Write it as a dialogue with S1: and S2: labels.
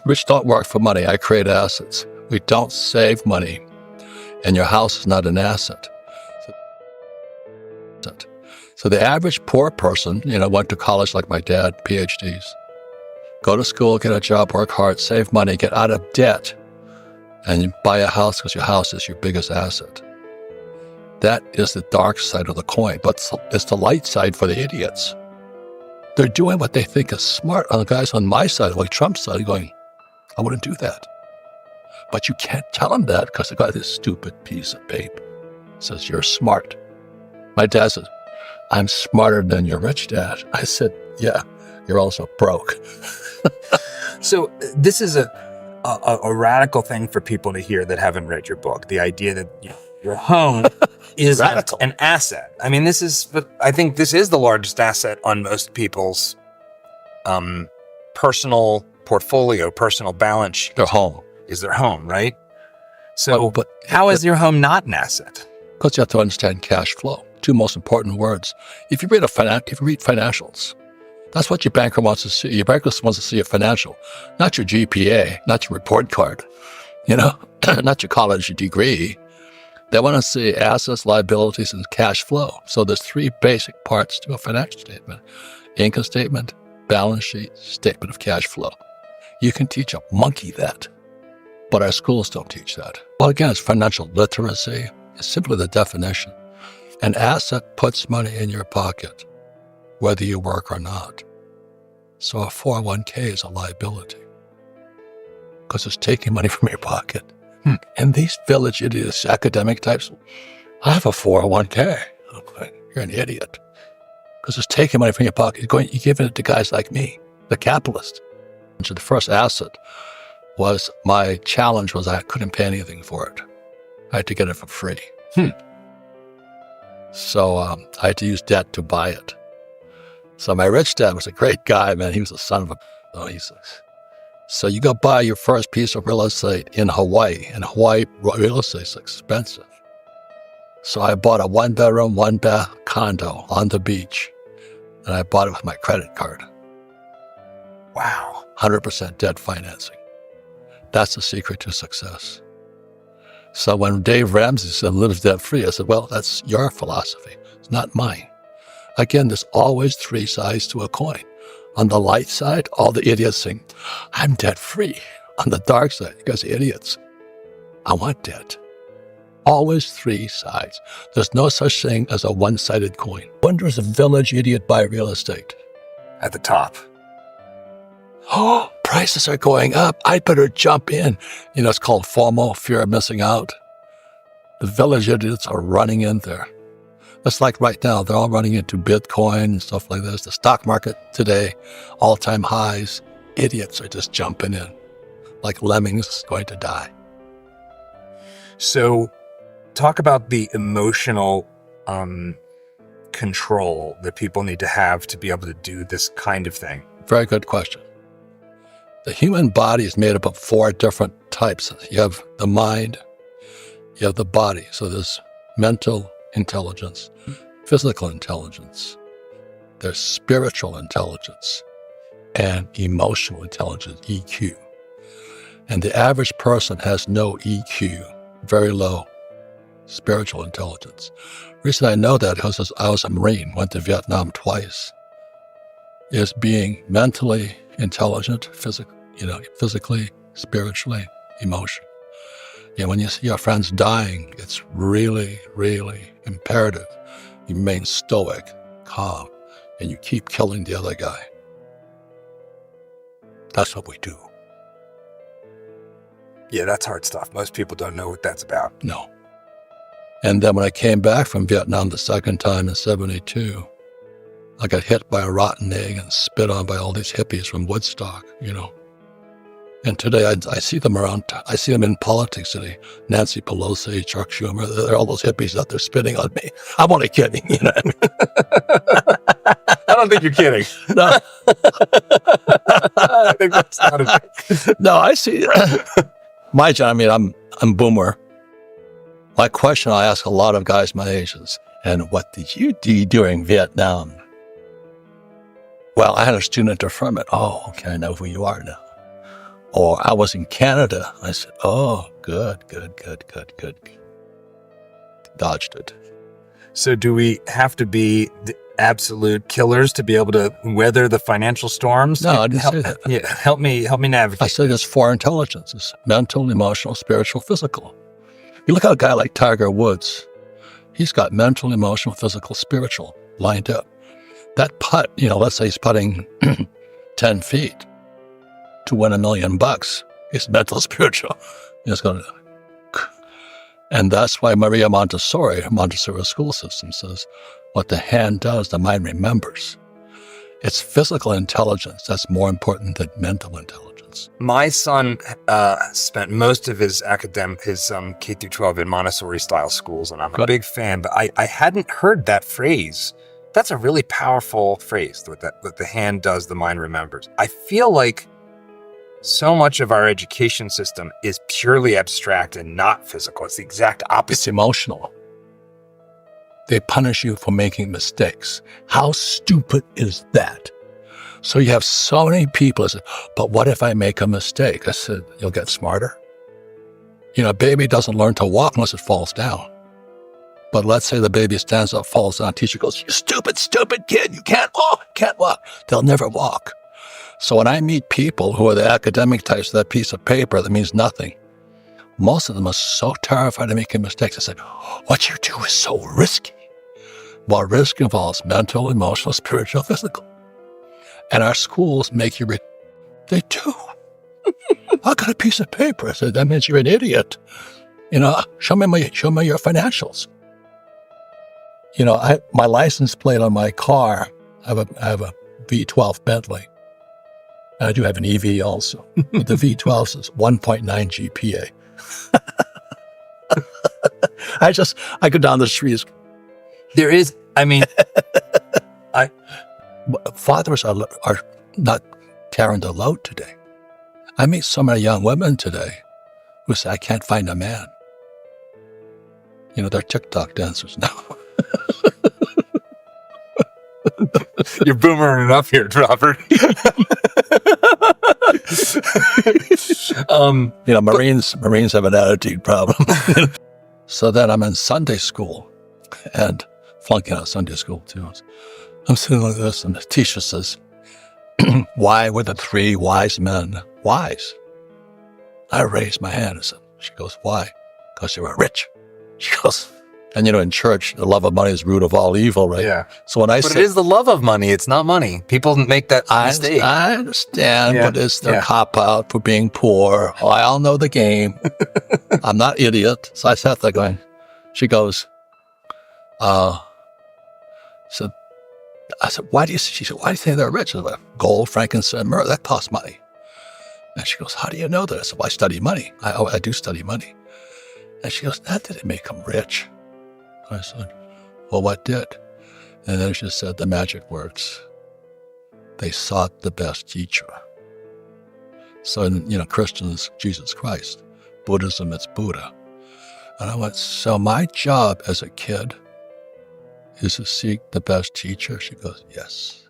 S1: Rich don't work for money. I create assets. We don't save money. And your house is not an asset. So the average poor person, went to college like my dad, PhDs. Go to school, get a job, work hard, save money, get out of debt, and you buy a house because your house is your biggest asset. That is the dark side of the coin, but it's the light side for the idiots. They're doing what they think is smart. And the guys on my side, like Trump's side, going, I wouldn't do that. But you can't tell them that because they got this stupid piece of paper. It says, you're smart. My dad says, I'm smarter than your rich dad. I said, yeah, you're also broke.
S2: So this is a radical thing for people to hear that haven't read your book. The idea that your home is an asset. I mean, I think this is the largest asset on most people's personal portfolio, personal balance sheet.
S1: Their home.
S2: Is their home, right? So but how is your home not an asset?
S1: Because you have to understand cash flow. Two most important words. If you read financials, that's what your banker wants to see. Your banker wants to see your financial, not your GPA, not your report card, not your college degree. They want to see assets, liabilities, and cash flow. So there's three basic parts to a financial statement: income statement, balance sheet, statement of cash flow. You can teach a monkey that, but our schools don't teach that. Well, again, it's financial literacy. It's simply the definition. An asset puts money in your pocket, whether you work or not. So a 401k is a liability because it's taking money from your pocket. And these village idiots, academic types, I have a 401k. Okay, you're an idiot because it's taking money from your pocket. You're giving it to guys like me, the capitalist. So the first asset was my challenge was I couldn't pay anything for it. I had to get it for free. So I had to use debt to buy it. So my rich dad was a great guy, man. He was a son of a... So you go buy your first piece of real estate in Hawaii. And Hawaii real estate is expensive. So I bought a 1-bedroom, 1-bath condo on the beach. And I bought it with my credit card.
S2: Wow.
S1: 100% debt financing. That's the secret to success. So when Dave Ramsey said live debt free, I said, well, that's your philosophy. It's not mine. Again, there's always three sides to a coin. On the light side, all the idiots sing, I'm debt free. On the dark side, you guys are idiots. I want debt. Always three sides. There's no such thing as a one-sided coin. When does a village idiot buy real estate?
S2: At the top.
S1: Oh, prices are going up. I better jump in. It's called FOMO, fear of missing out. The village idiots are running in there. That's like right now, they're all running into Bitcoin and stuff like this. The stock market today, all-time highs. Idiots are just jumping in like lemmings going to die.
S2: So talk about the emotional control that people need to have to be able to do this kind of thing.
S1: Very good question. The human body is made up of 4 different types. You have the mind, you have the body. So there's mental intelligence, physical intelligence, there's spiritual intelligence, and emotional intelligence, EQ. And the average person has no EQ, very low spiritual intelligence. The reason I know that is I was a Marine, went to Vietnam twice, is being mentally intelligent, physically, spiritually, emotionally. When you see your friends dying, it's really, really imperative you remain stoic, calm, and you keep killing the other guy. That's what we do.
S2: Yeah, that's hard stuff. Most people don't know what that's about.
S1: No. And then when I came back from Vietnam the second time in 1972, I got hit by a rotten egg and spit on by all these hippies from Woodstock, And today I see them around. I see them in politics today. Nancy Pelosi, Chuck Schumer. They're all those hippies out there spitting on me. I'm only kidding.
S2: I don't think you're kidding.
S1: No.
S2: I think that's not a...
S1: No, I see. I'm boomer. My question I ask a lot of guys my age is, and what did you do during Vietnam? Well, I had a student deferment. Oh, okay, I know who you are now. Or I was in Canada. I said, oh, good. Dodged it.
S2: So do we have to be the absolute killers to be able to weather the financial storms?
S1: No, I didn't say that.
S2: Yeah, help me navigate.
S1: I said there's four intelligences: mental, emotional, spiritual, physical. You look at a guy like Tiger Woods. He's got mental, emotional, physical, spiritual lined up. That putt, let's say he's putting 10 feet to win $1 million. He's mental, spiritual. He's going to. And that's why Maria Montessori school system says, what the hand does, the mind remembers. It's physical intelligence that's more important than mental intelligence.
S2: My son spent most of his K through 12 in Montessori style schools, and I'm a big fan. But I hadn't heard that phrase. That's a really powerful phrase. What the hand does, the mind remembers. I feel like so much of our education system is purely abstract and not physical. It's the exact opposite.
S1: It's emotional. They punish you for making mistakes. How stupid is that? So you have so many people that say, but what if I make a mistake? I said, you'll get smarter. A baby doesn't learn to walk unless it falls down. But let's say the baby stands up, falls down, teacher goes, you stupid kid, you can't walk. They'll never walk. So when I meet people who are the academic types, that piece of paper that means nothing, most of them are so terrified of making mistakes. I said, what you do is so risky. Well, risk involves mental, emotional, spiritual, physical. And our schools make you They do. I got a piece of paper. I said, that means you're an idiot. Show me your financials. My license plate on my car, I have a V12 Bentley. I do have an EV also. But the V12 says 1.9 GPA. I go down the streets.
S2: There is,
S1: Fathers are not carrying the load today. I meet so many young women today who say, I can't find a man. They're TikTok dancers now.
S2: You're boomering it up here, Robert.
S1: Marines have an attitude problem. So then I'm in Sunday school and flunking out of Sunday school too. I'm sitting like this and the teacher says, why were the 3 wise men wise? I raised my hand and said, she goes, why? Because they were rich. She goes, and in church, the love of money is the root of all evil, right?
S2: Yeah.
S1: So but
S2: it is the love of money. It's not money. People make that mistake.
S1: I understand, but it's their cop-out for being poor. Oh, I all know the game. I'm not idiot. So I sat there going, she goes, I said, why do you think they're rich? I said, gold, frankincense, myrrh, that costs money. And she goes, how do you know that? I said, well, I study money. I do study money. And she goes, that didn't make them rich. I said, well, what did? And then she said the magic words. They sought the best teacher. So, Christians, Jesus Christ. Buddhism, it's Buddha. And I went, so my job as a kid is to seek the best teacher? She goes, yes.